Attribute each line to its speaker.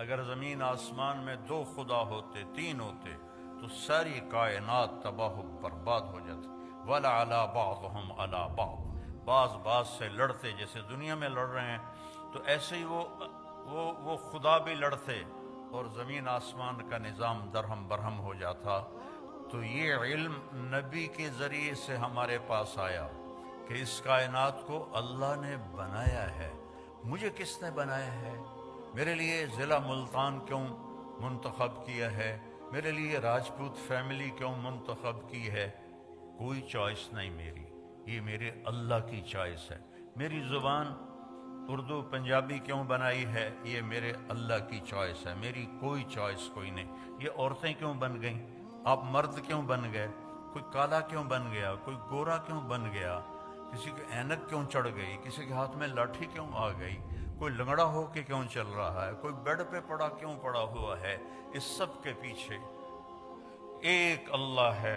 Speaker 1: اگر زمین آسمان میں دو خدا ہوتے، تین ہوتے، تو ساری کائنات تباہ و برباد ہو جاتی۔ وَلَعَلَىٰ بَعْضُهُمْ عَلَىٰ بَعْضٍ، بعض سے لڑتے، جیسے دنیا میں لڑ رہے ہیں تو ایسے ہی وہ خدا بھی لڑتے اور زمین آسمان کا نظام درہم برہم ہو جاتا۔ تو یہ علم نبی کے ذریعے سے ہمارے پاس آیا کہ اس کائنات کو اللہ نے بنایا ہے۔ مجھے کس نے بنایا ہے؟ میرے لیے ضلع ملتان کیوں منتخب کیا ہے؟ میرے لیے راجپوت فیملی کیوں منتخب کی ہے؟ کوئی چوائس نہیں میری، یہ میرے اللہ کی چوائس ہے۔ میری زبان اردو پنجابی کیوں بنائی ہے؟ یہ میرے اللہ کی چوائس ہے، میری کوئی چوائس کوئی نہیں۔ یہ عورتیں کیوں بن گئیں؟ آپ مرد کیوں بن گئے؟ کوئی کالا کیوں بن گیا؟ کوئی گورا کیوں بن گیا؟ کسی کی اینک کیوں چڑھ گئی؟ کسی کے ہاتھ میں لاٹھی کیوں آ گئی؟ کوئی لنگڑا ہو کے کیوں چل رہا ہے؟ کوئی بیڈ پہ پڑا کیوں پڑا ہوا ہے؟ اس سب کے پیچھے ایک اللہ ہے۔